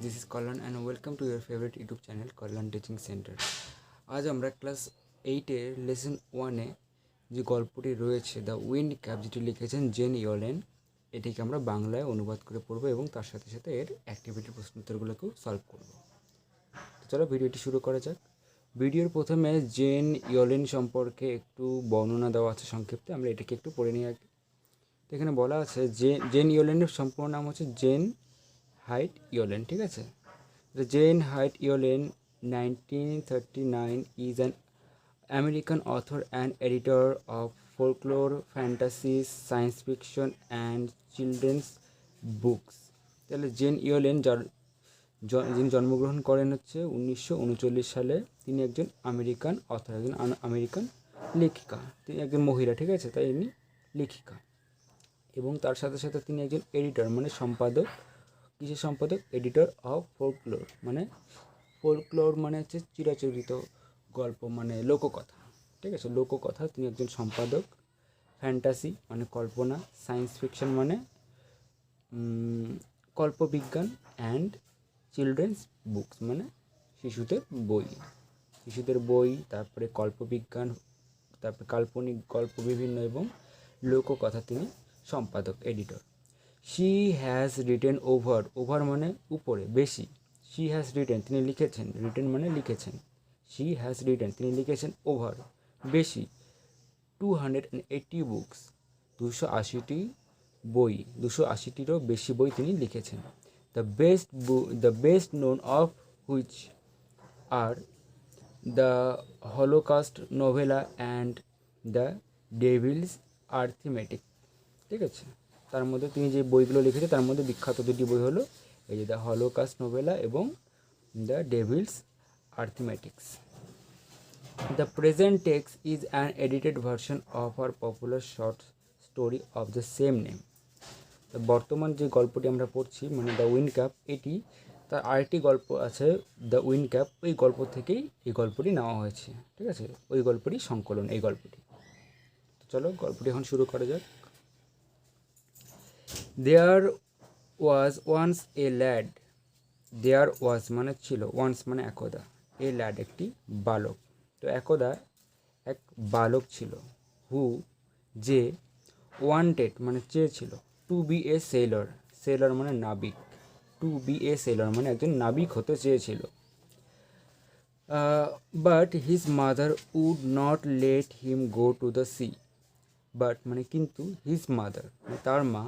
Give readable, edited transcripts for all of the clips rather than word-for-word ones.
this is Kalyan and welcome to your favorite YouTube channel Kalyan Teaching Center. আজ আমরা class 8-এর lesson 1-এ যে গল্পটি রয়েছে দ্য উইন্ড ক্যাপ, যেটি লিখেছেন জেন ইয়লেন, এটিকে আমরা বাংলায় অনুবাদ করে পড়ব এবং তার সাথে সাথে এর অ্যাক্টিভিটি প্রশ্নোত্তরগুলোকেও সলভ করব। তো চলো ভিডিওটি শুরু করা যাক। ভিডিওর প্রথমে জেন ইয়লেন সম্পর্কে একটু বর্ণনা দেওয়া আছে সংক্ষিপ্তে, আমরা এটাকে একটু পড়ে নিই আগে। তো এখানে বলা আছে জেন ইয়লেনের সম্পূর্ণ নাম হচ্ছে জেন হাইট ইয়লেন, ঠিক আছে। Jane Hyatt Yolen 1939 is an American author and editor of folklore, fantasy, science fiction and children's books. তাহলে জেন ইয়লেন যিনি জন্মগ্রহণ করেন হচ্ছে 1939 সালে। তিনি একজন আমেরিকান অথর, একজন আমেরিকান লেখিকা, তিনি একজন মহিলা, ঠিক আছে, তাই ইনি লেখিকা। এবং তার সাথে সাথে তিনি একজন এডিটর, মানে সম্পাদক। কিসের সম্পাদক? এডিটর অফ ফোলক্লোর, মানে ফোলক্লোর মানে হচ্ছে চিরাচরিত গল্প, মানে লোককথা, ঠিক আছে, লোককথা। তিনি একজন সম্পাদক। ফ্যান্টাসি মানে কল্পনা, সায়েন্স ফিকশন মানে কল্পবিজ্ঞান, অ্যান্ড চিলড্রেন্স বুকস মানে শিশুদের বই, তারপরে কল্পবিজ্ঞান, তারপরে কাল্পনিক গল্প বিভিন্ন এবং লোককথা তিনি সম্পাদক, editor. She has written over মানে উপরে, বেশি। শি হ্যাজ রিটেন তিনি লিখেছেন, রিটেন মানে লিখেছেন। শি হ্যাজ রিটেন তিনি লিখেছেন ওভার বেশি 280 বুকস 280টি বই, 280টিরও বেশি বই তিনি লিখেছেন। The best known of which are the Holocaust নোভেলা and the Devil's arithmetic, ঠিক আছে। তার মধ্যে তিনি যে বইগুলো লিখেছে তার মধ্যে বিখ্যাত দুটি বই হলো এই যে দ্য হলোকাস্ট নোভেলা এবং the devil's arithmetics. The present text is an edited version of her popular short story of the same name. বর্তমান যে গল্পটি আমরা পড়ছি মানে দ্য উইন্ড ক্যাপ, এটি তার আরেকটি গল্প আছে দ্য উইন্ড ক্যাপ, ওই গল্প থেকেই এই গল্পটি নেওয়া হয়েছে, ঠিক আছে, ওই গল্পটি সংকলন এই গল্পটি। তো চলো গল্পটি এখন শুরু করা যাক। দেয়ার ওয়াজ ওয়ান্স এ ল্যাড, দেয়ার ওয়াজ মানে ছিল, ওয়ান্স মানে একদা, এ ল্যাড একটি বালক। তো একদা এক বালক ছিল, হু যে, ওয়ান্টেড মানে চেয়েছিল, two B A Sailor, Sailor মানে নাবিক, টু বি এ সেলর মানে একজন নাবিক হতে চেয়েছিল। But his mother would not let him go to the sea, but মানে কিন্তু, হিজ মাদার মানে তার মা,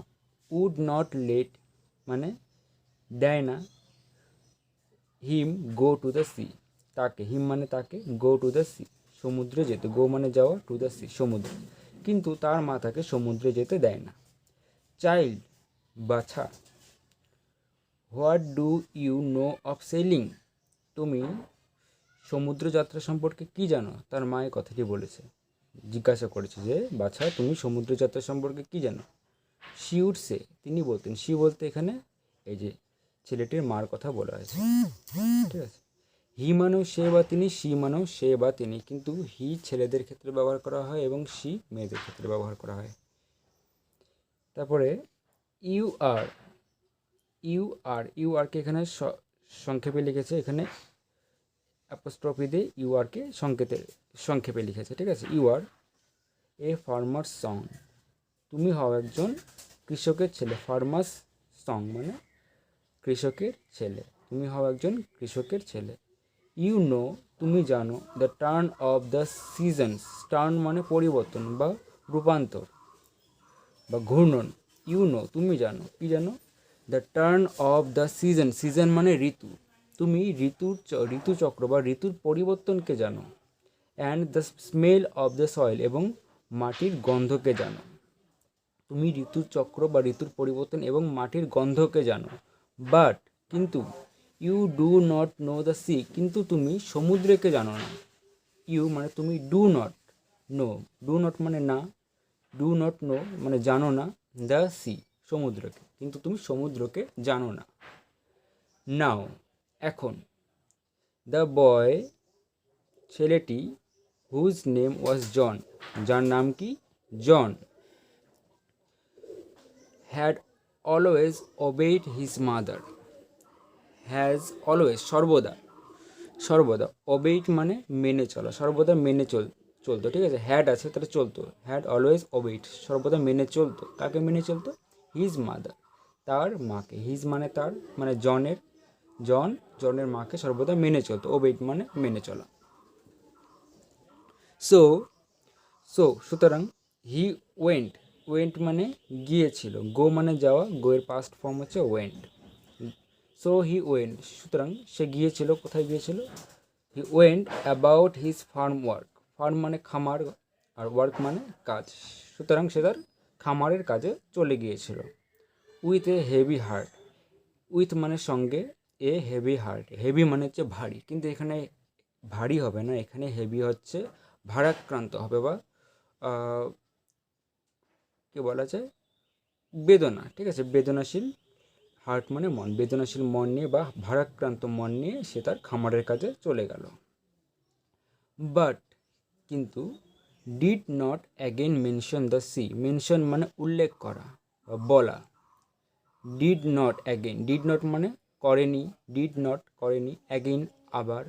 উড নট লেট মানে দেয় না, হিম গো টু দ্য সি তাকে, হিম মানে তাকে, গো টু দ্য সি সমুদ্রে যেতে, গো মানে যাওয়া, টু দ্য সি সমুদ্র, কিন্তু তার মা তাকে সমুদ্রে যেতে দেয় না। চাইল্ড বাছা, what do you know of sailing, তুমি সমুদ্রযাত্রা সম্পর্কে কি জানো? তার মা এই কথাটি বলেছে, জিজ্ঞাসা করেছে যে বাছা তুমি সমুদ্রযাত্রা সম্পর্কে কি জানো। শি উড সে তিনি বলতেন, শি বলতে এখানে এই যে ছেলেটির মার কথা বলা হয়েছে, ঠিক আছে। হি মানেও সে বা তিনি, শি মানেও সে বা তিনি, কিন্তু হি ছেলেদের ক্ষেত্রে ব্যবহার করা হয় এবং শি মেয়েদের ক্ষেত্রে ব্যবহার করা হয়। তারপরে ইউ আরকে এখানে সংক্ষেপে লিখেছে, এখানে অ্যাপোস্ট্রফি দিয়ে ইউ আরকে সংক্ষেপে লিখেছে, ঠিক আছে। You are a farmer's son, তুমি হও একজন কৃষকের ছেলে, ফার্মার্স সং মানে কৃষকের ছেলে, তুমি হও একজন কৃষকের ছেলে। ইউ নো তুমি জানো, the turn off the seasons, turn মানে পরিবর্তন বা রূপান্তর বা ঘূর্ণন। ইউ নো তুমি জানো, কি জানো? The turn off the season, season মানে ঋতু, তুমি ঋতুচক্র বা ঋতুর পরিবর্তনকে জানো। And the smell of the soil এবং মাটির গন্ধকে জানো। তুমি ঋতুচক্র বা ঋতুর পরিবর্তন এবং মাটির গন্ধকে জানো। বাট কিন্তু, you do not know the sea, কিন্তু তুমি সমুদ্রকে জানো না। ইউ মানে তুমি, ডু নট মানে না, ডু নট নো মানে জানো না, দ্য সি সমুদ্রকে, কিন্তু তুমি সমুদ্রকে জানো না। নাও এখন, দ্য বয় ছেলেটি, হুজ নেম ওয়াজ জন যার নাম কি John, had always obeyed his mother, has always সর্বদা সর্বদা অবেইট মানে মেনে চলা, সর্বদা মেনে চলতো, ঠিক আছে। হ্যাড আছে তাহলে চলতো, হ্যাড অলওয়েজ অবেইট সর্বদা মেনে চলতো, কাকে মেনে চলতো? হিজ মাদার, তার মাকে। হিজ মানে তার, মানে জনের মাকে সর্বদা মেনে চলতো, ওবেইট মানে মেনে চলা। সুতরাং হি ওয়েন্ট মানে গিয়েছিল, গো মানে যাওয়া, গো এর পাস্ট ফর্ম হচ্ছে ওয়েন্ট। হি ওয়েন্ট, সুতরাং সে গিয়েছিল, কোথায় গিয়েছিল? He went about his farm work, farm মানে খামার আর ওয়ার্ক মানে কাজ, সুতরাং সে তার খামারের কাজে চলে গিয়েছিল। With a heavy heart, with মানে সঙ্গে, এ হেভি হার্ট, হেভি মানে হচ্ছে ভারী, কিন্তু এখানে ভারী হবে না, এখানে হেভি হচ্ছে ভারাক্রান্ত হবে, বা কি বলা যায়, বেদনা, ঠিক আছে, বেদনাশীল। হার্ট মানে মন, বেদনাশীল মন নিয়ে বা ভারাক্রান্ত মন নিয়ে সে তার খামারের কাজে চলে গেল। বাট কিন্তু did not again mention the sea, mention মানে উল্লেখ করা বা বলা। Did not again, did not মানে করেনি, ডিড নট করেনি, অ্যাগেন আবার,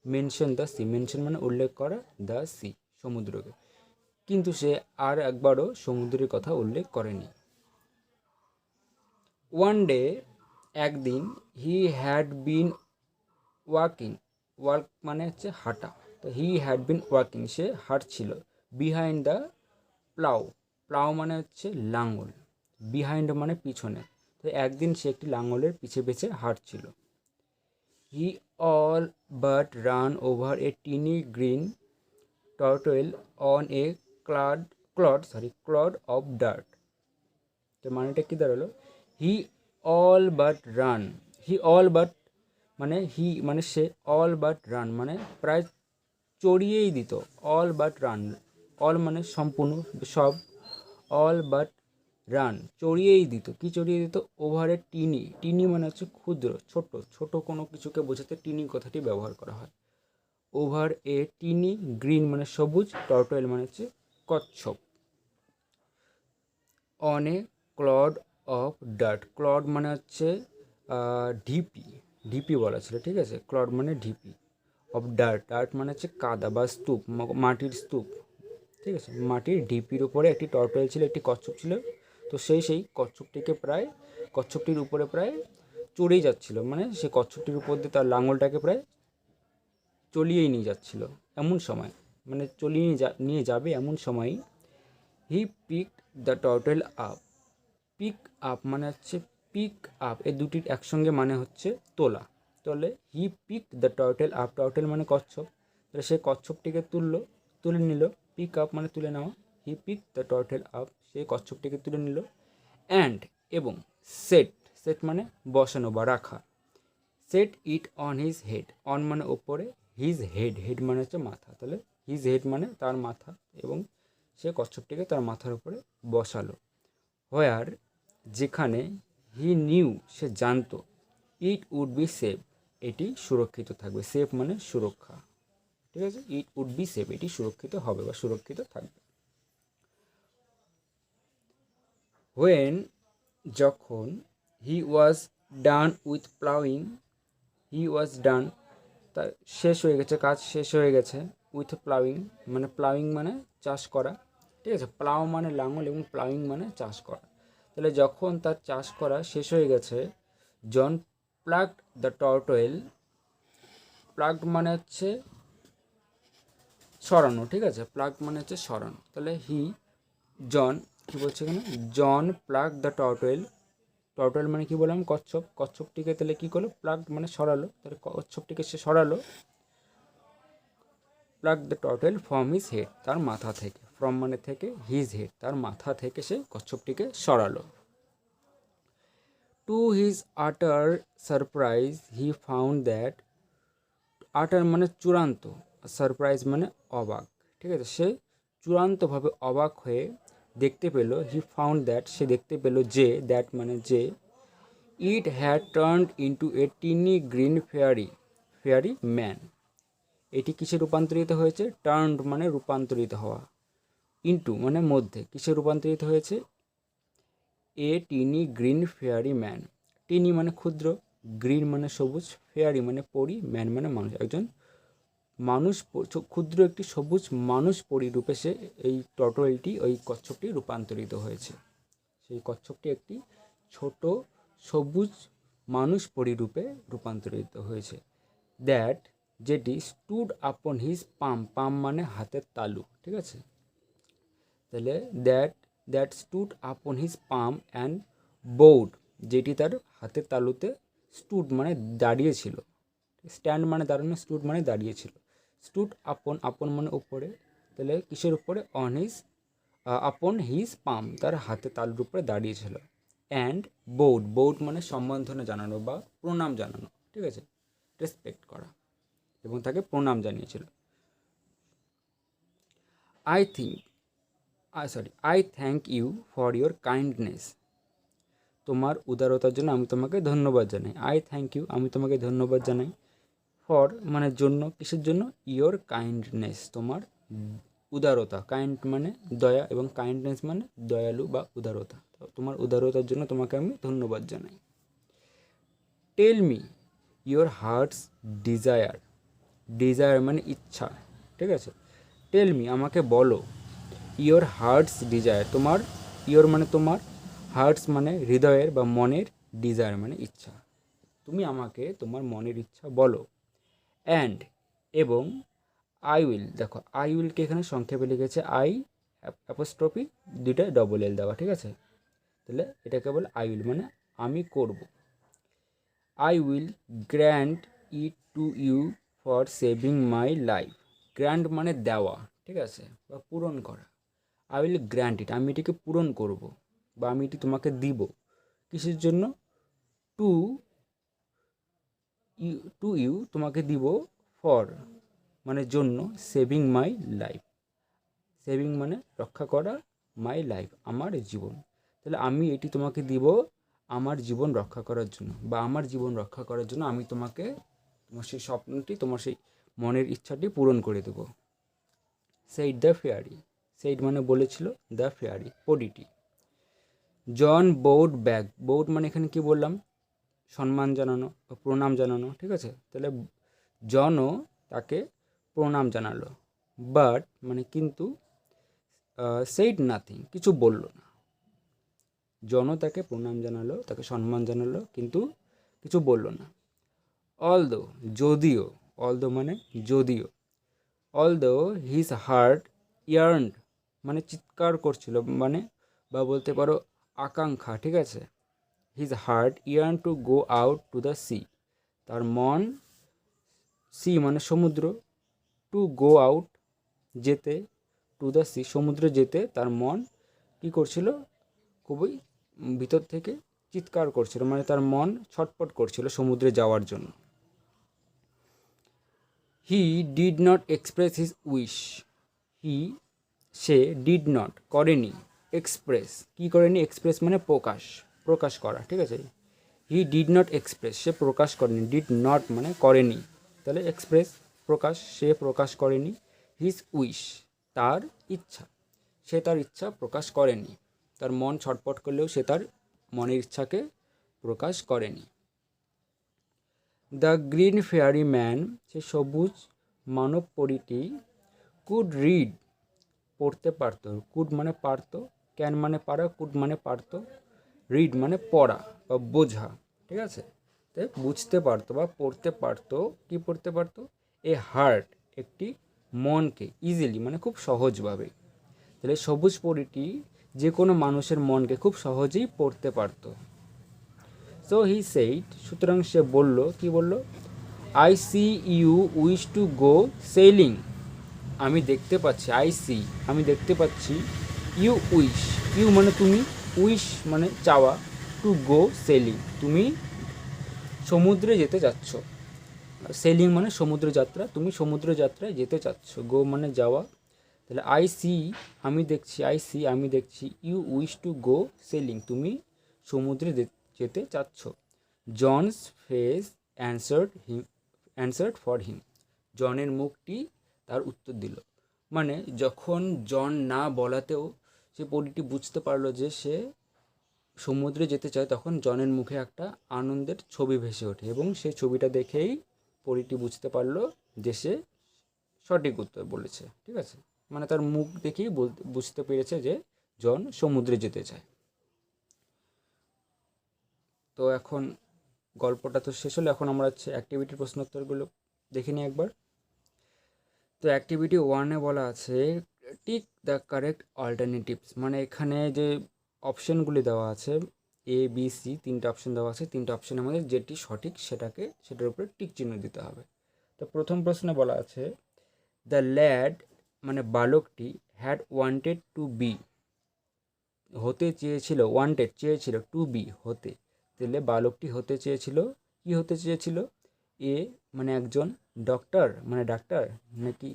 মেনশন দ্য সি, মেনশন মানে উল্লেখ করা, দ্য সি সমুদ্রকে, কিন্তু সে আর একবারও সমুদ্রের কথা উল্লেখ করেনি। ওয়ান ডে, একদিন, he had been walking, walk মানে হচ্ছে হাঁটা, তো হি হ্যাড বিন ওয়াকিং সে হাঁটছিল, বিহাইন্ড দ্য প্লাউ, প্লাউ মানে হচ্ছে লাঙল, বিহাইন্ড মানে পিছনে, তো একদিন সে একটি লাঙলের পিছে পিছে হাঁটছিল। He all but ran over a tiny green turtle on a clod of dirt, তো মানেটা কি দাঁড়ালো? He all but ran, he all but মানে সে, অল বাট রান মানে প্রায় চড়িয়েই দিত, অল বাট রান, অল মানে সম্পূর্ণ সব, অল বাট রান চড়িয়েই দিত, কি চড়িয়ে দিত? ওভারে টিনি, টিনি মানে হচ্ছে ক্ষুদ্র, ছোট কোনো কিছুকে বোঝাতে টিনি কথাটি ব্যবহার করা হয়। ওভার এ টিনি গ্রিন মানে সবুজ, টার্টল মানে হচ্ছে কচ্ছপ, on a clod of dirt, clod মানে হচ্ছে ঢিপি, ঢিপি বলা ছিল, ঠিক আছে, ক্লড মানে ঢিপি, অফ ডার্ট, ডার্ট মানে হচ্ছে কাদা বা স্তূপ, মাটির স্তূপ, ঠিক আছে, মাটির ঢিপির উপরে একটি টর্টয়েল ছিল, একটি কচ্ছপ ছিল, তো সেই কচ্ছপটির উপরে প্রায় চড়েই যাচ্ছিল, মানে সে কচ্ছপটির উপর দিয়ে তার লাঙলটাকে প্রায় চলিয়েই নিয়ে যাচ্ছিল, এমন সময়, মানে নিয়ে যাবে এমন সময়, he picked the turtle up, pick up মানে হচ্ছে পিক আপ, এই দুটির একসঙ্গে মানে হচ্ছে তোলা, তাহলে he pick the turtle up, turtle মানে কচ্ছপ, তাহলে সে কচ্ছপটিকে তুলে নিল, পিক আপ মানে তুলে নেওয়া, he pick the turtle up, সে কচ্ছপটিকে তুলে নিল, অ্যান্ড এবং সেট মানে বসানো বা রাখা, set it on his head, on মানে ওপরে, হিজ হেড মানে হচ্ছে মাথা, তাহলে হিজ হেড মানে তার মাথা, এবং সে কচ্ছপটিকে তার মাথার উপরে বসালো। হোয়ার যেখানে, হি নিউ সে জানতো, ইট উড বি সেফ এটি সুরক্ষিত থাকবে, সেফ মানে সুরক্ষা, ঠিক আছে, ইট উড বি সেফ এটি সুরক্ষিত হবে বা সুরক্ষিত থাকবে। হোয়েন যখন, হি ওয়াজ ডান উইথ প্লাউইং, হি ওয়াজ ডান তার শেষ হয়ে গেছে, কাজ শেষ হয়ে গেছে, উইথ প্লাউইং মানে চাষ করা, ঠিক আছে, প্লাউ মানে লাঙল এবং প্লাউইং মানে চাষ করা, তাহলে যখন তার চাষ করা শেষ হয়ে গেছে, জন প্লাগড দ্য টার্টল, প্লাগড মানে হচ্ছে সরানো, ঠিক আছে, প্লাগ মানে হচ্ছে সরানো, তাহলে জন কি বলছে এখানে, জন প্লাগ দ্য টার্টল মানে কি বললাম, কচ্ছপটিকে তাহলে কি করলো, প্লাগ মানে সরালো, তাহলে কচ্ছপটিকে সে সরালো, pluck the turtle from his head তার মাথা থেকে, ফ্রম মানে থেকে, হিজ হেড তার মাথা থেকে সে কচ্ছপটিকে সরালো। টু হিজ আটার সারপ্রাইজ হি ফাউন্ড দ্যাট, আটার মানে চূড়ান্ত, সারপ্রাইজ মানে অবাক, ঠিক আছে, সে চূড়ান্তভাবে অবাক হয়ে দেখতে পেল, হি ফাউন্ড দ্যাট সে দেখতে পেল যে, দ্যাট মানে যে, it had turned into A tiny green fairy man, এটি কিসে রূপান্তরিত হয়েছে, টার্নড মানে রূপান্তরিত হওয়া, ইন্টু মানে মধ্যে, কিসে রূপান্তরিত হয়েছে, এ টিনি গ্রিন ফেয়ারি ম্যান, টিনি মানে ক্ষুদ্র, গ্রিন মানে সবুজ, ফেয়ারি মানে পরি, ম্যান মানে মানুষ। একজন মানুষ, ক্ষুদ্র একটি সবুজ মানুষ পরি রূপে সে এই টর্টলটি, ওই কচ্ছপটি রূপান্তরিত হয়েছে। সেই কচ্ছপটি একটি ছোট সবুজ মানুষ পরি রূপে রূপান্তরিত হয়েছে। দ্যাট, যেটি স্টুড আপন হিজ পাম, পাম মানে হাতের তালু, ঠিক আছে। তাহলে that stood upon his palm and board, যেটি তার হাতের তালুতে স্টুড মানে দাঁড়িয়েছিল, স্ট্যান্ড মানে দাঁড়ানো, স্টুড মানে দাঁড়িয়েছিল। স্টুড আপন, আপন মানে উপরে, তাহলে কিসের উপরে? অন হিজ, আপন হিজ পাম, তার হাতে তালুর উপরে দাঁড়িয়েছিল। অ্যান্ড বোর্ড, বোর্ড মানে সম্বর্ধনা জানানো বা প্রণাম জানানো, ঠিক আছে, রেসপেক্ট করা, এবং তাকে প্রণাম জানিয়েছিল। I thank you for your kindness, তোমার উদারতার জন্য আমি তোমাকে ধন্যবাদ জানাই। আই থ্যাংক ইউ, আমি তোমাকে ধন্যবাদ জানাই। ফর মানে জন্য, কিসের জন্য? ইয়োর কাইন্ডনেস, তোমার উদারতা। কাইন্ড মানে দয়া, এবং কাইন্ডনেস মানে দয়ালু বা উদারতা। তোমার উদারতার জন্য তোমাকে আমি ধন্যবাদ জানাই। Tell me your heart's desire, desire মানে ইচ্ছা, ঠিক আছে। টেল মি আমাকে বলো, ইয়োর হার্টস ডিজায়ার, তোমার, ইয়োর মানে তোমার, হার্টস মানে হৃদয়ের বা মনের, ডিজায়ার মানে ইচ্ছা, তুমি আমাকে তোমার মনের ইচ্ছা বলো। অ্যান্ড এবং আই উইল, দেখো আই উইলকে এখানে সংক্ষেপে লিখেছে আই অ্যাপোস্ট্রফি, দুইটা ডবল এল দেওয়া, ঠিক আছে। তাহলে এটা কেবল আই উইল মানে আমি করব। I will grant it to you for saving my life, grant মানে দেওয়া, ঠিক আছে, বা পূরণ করা। আই উইল গ্র্যান্ট ইট, আমি এটিকে পূরণ করব, বা আমি এটি তোমাকে দিব। কিসের জন্য? টু ইউ তোমাকে দিব, ফর মানে জন্য, সেভিং মাই লাইফ, সেভিং মানে রক্ষা করা, মাই লাইফ আমার জীবন। তাহলে আমি এটি তোমাকে দিব আমার জীবন রক্ষা করার জন্য, বা আমার জীবন রক্ষা করার জন্য আমি তোমাকে তোমার সেই স্বপ্নটি, তোমার সেই মনের ইচ্ছাটি পূরণ করে দেব। সেইড দ্য ফেয়ারি, সেইড মানে বলেছিল, দ্য ফেয়ারি পরিটি। জন বোর্ড ব্যাগ, বোর্ড মানে এখানে কি বললাম? সম্মান জানানো, প্রণাম জানানো, ঠিক আছে। তাহলে জনও তাকে প্রণাম জানালো। বাট মানে কিন্তু, সেইড নাথিং কিছু বলল না। জনও তাকে প্রণাম জানালো, তাকে সম্মান জানালো, কিন্তু কিছু বলল না। অলদো, যদিও, অলদো মানে যদিও, অলদো হিজ হার্ট ইয়ার্নড মানে চিৎকার করছিল, মানে বা বলতে পারো আকাঙ্ক্ষা, ঠিক আছে। His heart yarn to go out to the C, তার মন, সি মানে সমুদ্র, টু গো আউট যেতে, টু দ্য সি সমুদ্রে যেতে তার মন কী করছিল? খুবই ভিতর থেকে চিৎকার করছিল, মানে তার মন ছটপট করছিল সমুদ্রে যাওয়ার জন্য। He did not express his wish, say did not করেনি, এক্সপ্রেস কী করেনি? এক্সপ্রেস মানে প্রকাশ, প্রকাশ করা, ঠিক আছে। হি ডিড নট এক্সপ্রেস, সে প্রকাশ করেনি, ডিড নট মানে করেনি, তাহলে এক্সপ্রেস প্রকাশ, সে প্রকাশ করেনি। হিজ উইশ তার ইচ্ছা, সে তার ইচ্ছা প্রকাশ করেনি, তার মন ছটপট করলেও সে তার মনের ইচ্ছাকে প্রকাশ করেনি। দ্য গ্রিন ফেয়ারি ম্যান, সে সবুজ মানব পরীটি, কুড রিড পড়তে পারত, কুড মানে পারত, ক্যান মানে পারা, কুড মানে পারত, রিড মানে পড়া বা বোঝা, ঠিক আছে। তাই বুঝতে পারতো বা পড়তে পারতো, কি পড়তে পারতো? এ হার্ট একটি মনকে, ইজিলি মানে খুব সহজভাবে। তাহলে সবুজ পরীটি যে কোনো মানুষের মনকে খুব সহজেই পড়তে পারতো। সো হি সেইড, সুতরাং সে বলল, কি বলল? I see you wish to go sailing, আমি দেখতে পাচ্ছি, আই সি আমি দেখতে পাচ্ছি, ইউ উইশ, ইউ মানে তুমি, উইশ মানে চাওয়া, টু গো সেলিং তুমি সমুদ্রে যেতে যাচ্ছ, সেলিং মানে সমুদ্র যাত্রা, তুমি সমুদ্র যাত্রায় যেতে চাচ্ছ, গো মানে যাওয়া। তাহলে আই সি আমি দেখছি, আই সি আমি দেখছি, you wish to go sailing তুমি সমুদ্রে যেতে চাচ্ছ। John's face answered for him, জনের মুখটি তার উত্তর দিল। মানে যখন জন না বলাতেও সে পরীটি বুঝতে পারলো যে সে সমুদ্রে যেতে চায় তখন জনের মুখে একটা আনন্দের ছবি ভেসে ওঠে এবং সেই ছবিটা দেখেই পরীটি বুঝতে পারলো যে সে সঠিক উত্তর বলেছে। ঠিক আছে, মানে তার মুখ দেখেই বুঝতে পেরেছে যে জন সমুদ্রে যেতে চায়। তো এখন গল্পটা তো শেষ হলো, এখন আমরা হচ্ছে অ্যাক্টিভিটির প্রশ্নোত্তরগুলো দেখে নিই একবার। তো অ্যাক্টিভিটি 1-এ বলা আছে টিক দ্য কারেক্ট অল্টারনেটিভস, মানে এখানে যে অপশানগুলি দেওয়া আছে এ বি সি, তিনটে অপশান দেওয়া আছে, তিনটে অপশানের মধ্যে যেটি সঠিক সেটার উপরে টিক চিহ্ন দিতে হবে। তো প্রথম প্রশ্নে বলা আছে দ্য ল্যাড, মানে বালকটি, হ্যাড ওয়ান্টেড টু বি, হতে চেয়েছিল, ওয়ান্টেড চেয়েছিল, টু বি হতে, তাহলে বালকটি হতে চেয়েছিল, কি হতে চেয়েছিল? এ মানে একজন ডক্টর মানে ডাক্তার, নাকি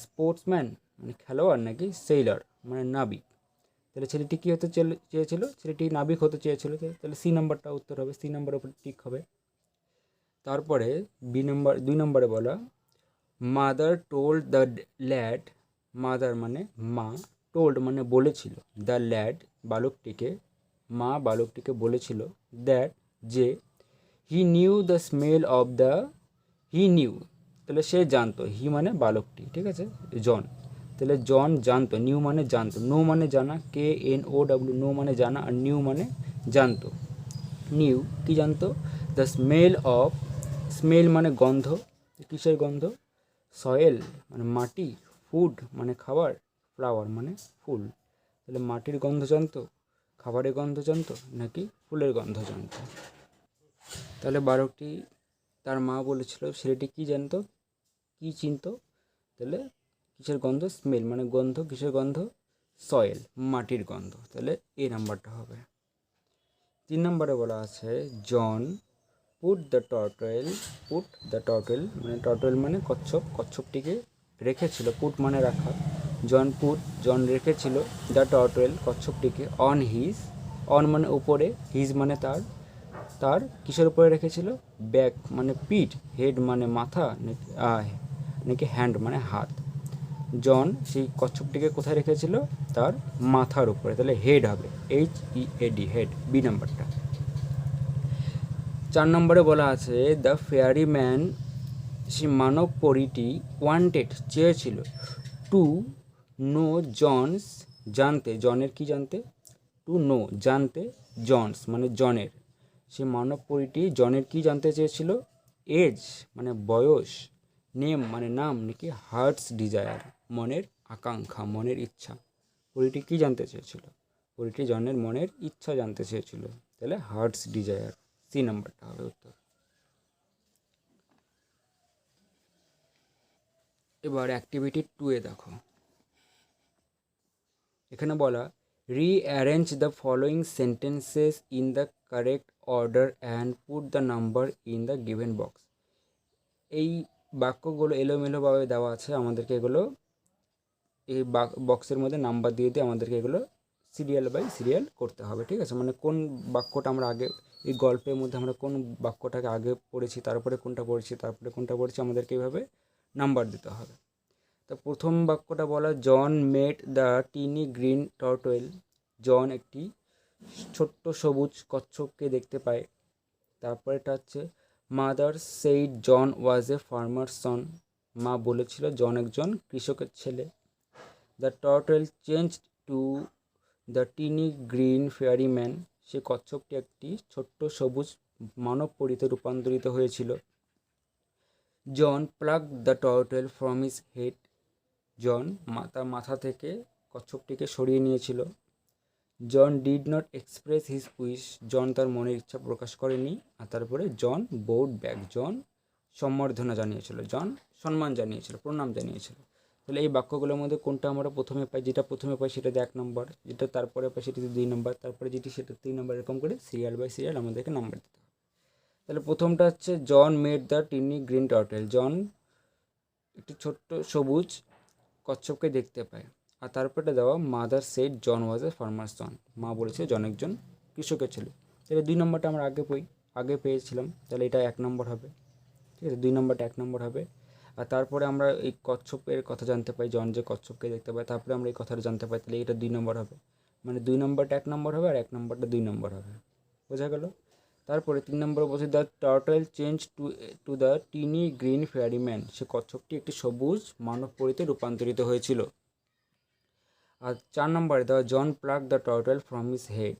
স্পোর্টসম্যান মানে খেলোয়াড়, নাকি সেইলার মানে নাবিক। তাহলে ছেলেটি কী হতে চেয়েছিল? ছেলেটি নাবিক হতে চেয়েছিল, তাহলে সি নাম্বারটা উত্তর হবে, সি নাম্বারের উপর টিক হবে। তারপরে বি নাম্বার, 2 নম্বরে বলা mother told the lad, mother মানে মা, টোল্ড মানে বলেছিল, দ্য ল্যাড বালকটিকে, মা বালকটিকে বলেছিল, দ্যাট যে, he knew the smell of the, he knew তাহলে সে জানতো, হি মানে বালকটি, ঠিক আছে, জন, তাহলে জন জানতো, নিউ মানে জানতো, নো মানে জানা, KNOW, নো মানে জানা, আর নিউ মানে জানতো। নিউ কি জানতো? দ্য স্মেল অফ, স্মেল মানে গন্ধ, কিসের গন্ধ? সয়েল মানে মাটি, ফুড মানে খাবার, ফ্লাওয়ার মানে ফুল, তাহলে মাটির গন্ধ জানতো, খাবারের গন্ধ জানতো, নাকি ফুলের গন্ধ জানতো? তাহলে বালকটি, তার মা বলেছিল, ছেলেটি কি জানতো, কি চিনতো? তাহলে কিসের গন্ধ? স্মেল মানে গন্ধ, কিসের গন্ধ? সয়েল মাটির গন্ধ, তাহলে এ নাম্বারটা হবে। 3 নম্বরে বলা আছে জন পুট দ্য টর্টেল মানে টর্টেল মানে কচ্ছপ, কচ্ছপটিকে রেখেছিল, পুট মানে রাখা, জন রেখেছিল দ্য টর্টেল কচ্ছপটিকে অন হিজ, অন মানে উপরে, হিজ মানে তার কিসের উপরে রেখেছিল? ব্যাক মানে পিঠ, হেড মানে মাথা, নাকি হ্যান্ড মানে হাত। জন সেই কচ্ছপটিকে কোথায় রেখেছিল? তার মাথার উপরে, তাহলে হেড হবে, HEAD, হেড, বি নাম্বারটা। 4 নম্বরে বলা আছে দ্য ফেয়ারি ম্যান, সেই মানব পরীটি, ওয়ান্টেড চেয়েছিল, টু নো জনস, জানতে, জনের কি জানতে? টু নো জানতে, জনস মানে জনের, সে মানব পরীটি জনের কি জানতে চেয়েছিল? এজ মানে বয়স, নেম মানে নাম, নাকি হার্টস ডিজায়ার মনের আকাঙ্ক্ষা, মনের ইচ্ছা। পরীটি কি জানতে চেয়েছিল? পরীটি জনের মনের ইচ্ছা জানতে চেয়েছিল, তাহলে হার্টস ডিজায়ার, সি নাম্বারটা হবে উত্তর। এবার অ্যাক্টিভিটি 2-এ দেখো, এখানে বলা rearrange the following sentences in the correct order and put the number in the given box. এই বাক্যগুলো এলোমেলোভাবে দেওয়া আছে, আমাদেরকে এগুলো এই বক্সের মধ্যে নাম্বার দিয়ে দিয়ে আমাদেরকে এগুলো সিরিয়াল বাই সিরিয়াল করতে হবে, ঠিক আছে, মানে কোন বাক্যটা আমরা আগে, এই গল্পের মধ্যে আমরা কোন বাক্যটাকে আগে পড়েছি, তারপরে কোনটা পড়েছি, তারপরে কোনটা পড়েছি, আমাদেরকে এইভাবে নাম্বার দিতে হবে। তো প্রথম বাক্যটা বলা জন মেট দ্য টিনি গ্রিন টর্টয়েল, জন একটি ছোট্ট সবুজ কচ্ছপকে দেখতে পায়। তারপরেটা হচ্ছে mother said John was a farmer son, মা বলেছিল জন একজন কৃষকের ছেলে। The tortoise change to the tiny green fairy man, সে কচ্ছপটি একটি ছোট্ট সবুজ মানব পরীতে রূপান্তরিত হয়েছিল। John pluck the tortoise from his head, John তার মাথা থেকে কচ্ছপটিকে সরিয়ে নিয়েছিল। John did not express his wish, John তার মনের ইচ্ছা প্রকাশ করেনি। আর তারপরে জন বোর্ড ব্যাক, জন সম্বর্ধনা জানিয়েছিল, জন সম্মান জানিয়েছিল, প্রণাম জানিয়েছিল। তাহলে এই বাক্যগুলোর মধ্যে কোনটা আমরা প্রথমে পাই? যেটা প্রথমে পাই সেটাতে 1 নম্বর, যেটা তারপরে পাই সেটাতে 2 নম্বর, তারপরে যেটি সেটা 3 নম্বর, এরকম করে সিরিয়াল বাই সিরিয়াল আমাদেরকে নাম্বার দিতে হবে। তাহলে প্রথমটা হচ্ছে John made the tiny green turtle, John একটি ছোট্ট সবুজ কচ্ছপকে দেখতে পায়। আর তারপরে দেওয়া mother said John was a farmer son, মা বলেছে জন একজন কৃষকের ছেলে। তাহলে 2 নম্বরটা আমরা আগে পেয়েছিলাম, তাহলে এটা 1 নম্বর হবে, ঠিক আছে, 2 নম্বরটা 1 নম্বর হবে। আর তারপরে আমরা এই কচ্ছপের কথা জানতে পাই, জন যে কচ্ছপকে দেখতে পাই, তারপরে আমরা এই কথাটা জানতে পাই, তাহলে এটা 2 নম্বর হবে। মানে 2 নম্বরটা 1 নম্বর হবে আর 1 নম্বরটা 2 নম্বর হবে, বোঝা গেল। তারপরে 3 নম্বর বলছে the turtle change to the tiny green fairy man, সে কচ্ছপটি একটি সবুজ মানব পরীতে রূপান্তরিত হয়েছিল। আর 4 নম্বরে the John pluck the turtle from his head,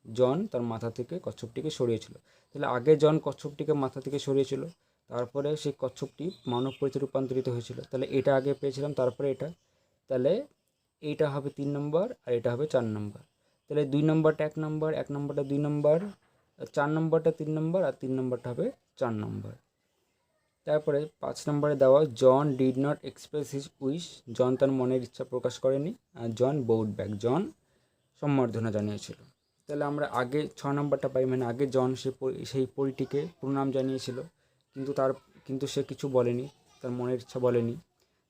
John তার মাথা থেকে কচ্ছপটিকে সরিয়েছিল। তাহলে আগে জন কচ্ছপটিকে মাথা থেকে সরিয়েছিল, তারপরে সেই কচ্ছপটি মানব পরীতে রূপান্তরিত হয়েছিল। তাহলে এটা আগে পেয়েছিলাম, তারপরে এটা, তাহলে এইটা হবে 3 নম্বর আর এটা হবে 4 নম্বর। তাহলে 2 নম্বরটা 1 নম্বর, 1 নম্বরটা 2 নম্বর, 4 নম্বরটা 3 নম্বর আর 3 নম্বরটা হবে 4 নম্বর। তারপরে 5 নম্বরে দেওয়া John did not express his wish, John তার মনের ইচ্ছা প্রকাশ করেনি। আর জন বোউড ব্যাক, জন সম্বর্ধনা জানিয়েছিল। তাহলে আমরা আগে 6 নম্বরটা পাই, মানে আগে জন সেই পরীটিকে প্রণাম জানিয়েছিল, কিন্তু সে কিছু বলেনি, তার মনের ইচ্ছা বলেনি।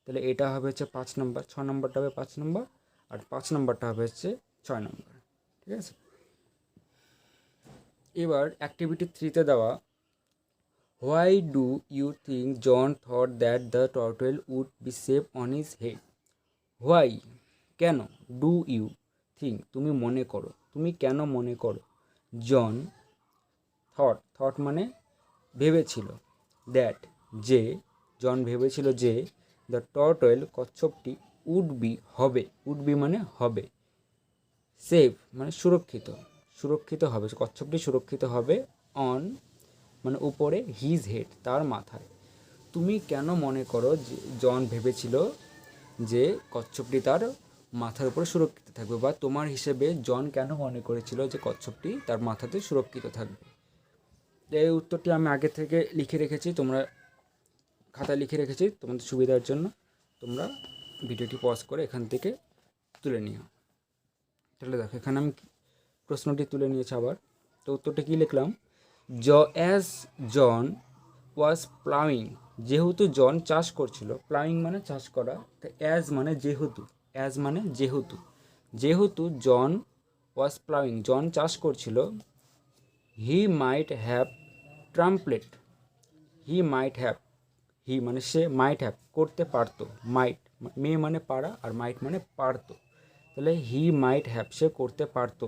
তাহলে এটা হবে হচ্ছে 5 নম্বর, 6 নম্বরটা হবে 5 নম্বর আর 5 নম্বরটা হবে হচ্ছে 6 নম্বর, ঠিক আছে। এবার অ্যাক্টিভিটি 3তে দেওয়া why do you think John thought that the turtle would be safe on his head, why কেন, ডু ইউ থিঙ্ক তুমি মনে করো, তুমি কেন মনে করো, জন থট মানে ভেবেছিল, দ্যাট যে, জন ভেবেছিল যে দ্য টার্টল কচ্ছপটি উড বি মানে হবে, সেফ মানে সুরক্ষিত হবে, কচ্ছপটি সুরক্ষিত হবে, অন মানে উপরে, হিজ হেড তার মাথায়। তুমি কেন মনে করো যে জন ভেবেছিল যে কচ্ছপটি তার মাথার উপরে সুরক্ষিত থাকবে, বা তোমার হিসেবে জন কেন মনে করেছিল যে কচ্ছপটি তার মাথাতে সুরক্ষিত থাকবে? এই উত্তরটি আমি আগে থেকে লিখে রেখেছি, তোমরা খাতায় লিখে রেখেছি তোমাদের সুবিধার জন্য, তোমরা ভিডিওটি পজ করে এখান থেকে তুলে নিও। তাহলে দেখো এখানে আমি প্রশ্নটি তুলে নিয়েছি আবার। তো উত্তরটা কী লিখলাম, অ্যাজ জন ওয়াজ প্লাউইং, যেহেতু জন চাষ করছিল, প্লাউইং মানে চাষ করা, তো অ্যাজ মানে যেহেতু জন ওয়াজ প্লাউইং, জন চাষ করছিল, হি মাইট হ্যাভ ট্রাম্পলেট, হি মানে সে, মাইট হ্যাভ করতে পারতো, মে মানে পারা আর মাইট মানে পারতো, তাহলে হি মাইট হ্যাভ সে করতে পারতো,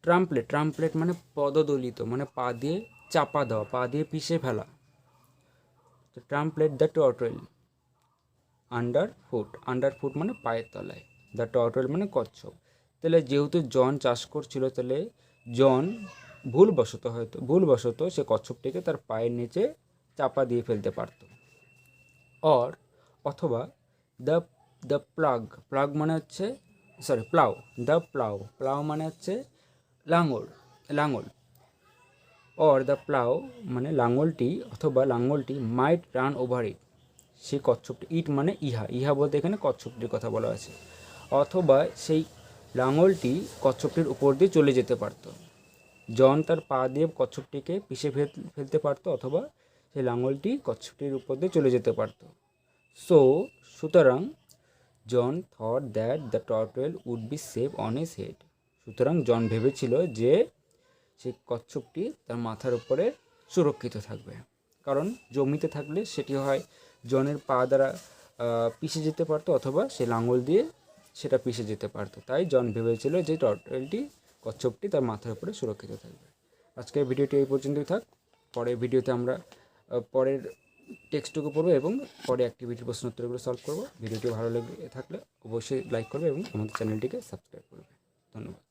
ট্রাম্পলেট মানে পদদলিত, মানে পা দিয়ে চাপা দেওয়া, পা দিয়ে পিষে ফেলা, তো ট্রাম্পলেট দ্য টার্টল আন্ডারফুট মানে পায়ের তলায়, দ্য টার্টল মানে কচ্ছপ। তাহলে যেহেতু জন চাষ করছিল, তাহলে জন ভুলবশত সে কচ্ছপটিকে তার পায়ের নিচে চাপা দিয়ে ফেলতে পারত। অথবা দ্য প্লাগ মানে হচ্ছে প্লাউ মানে হচ্ছে লাঙল, দ্য প্লাউ মানে লাঙলটি মাইট রান ওভার ইট, সেই কচ্ছপটি, ইট মানে ইহা বলতে এখানে কচ্ছপটির কথা বলা আছে, অথবা সেই লাঙলটি কচ্ছপটির উপর দিয়ে চলে যেতে পারত। জন তার পা দিয়ে কচ্ছপটিকে পিষে ফেলতে পারতো, অথবা সেই লাঙলটি কচ্ছপটির উপর দিয়ে চলে যেতে পারত। সুতরাং John thought that the turtle would be safe on his head, সুতরাং জন ভেবেছিল যে সেই কচ্ছপটি তার মাথার উপরে সুরক্ষিত থাকবে, কারণ জমিতে থাকলে সেটি হয় জনের পা দ্বারা পিষে যেতে পারতো, অথবা সে লাঙল দিয়ে সেটা পিষে যেতে পারতো, তাই জন ভেবেছিল যে কচ্ছপটি তার মাথার উপরে সুরক্ষিত থাকবে। আজকের ভিডিওটি এই পর্যন্তই থাক, পরের ভিডিওতে আমরা পরের টেক্সটটুকু পড়বো এবং পরে অ্যাক্টিভিটির প্রশ্ন উত্তরগুলো সলভ করবো। ভিডিওটি ভালো লেগে থাকলে অবশ্যই লাইক করবে এবং আমাদের চ্যানেলটিকে সাবস্ক্রাইব করবে। ধন্যবাদ।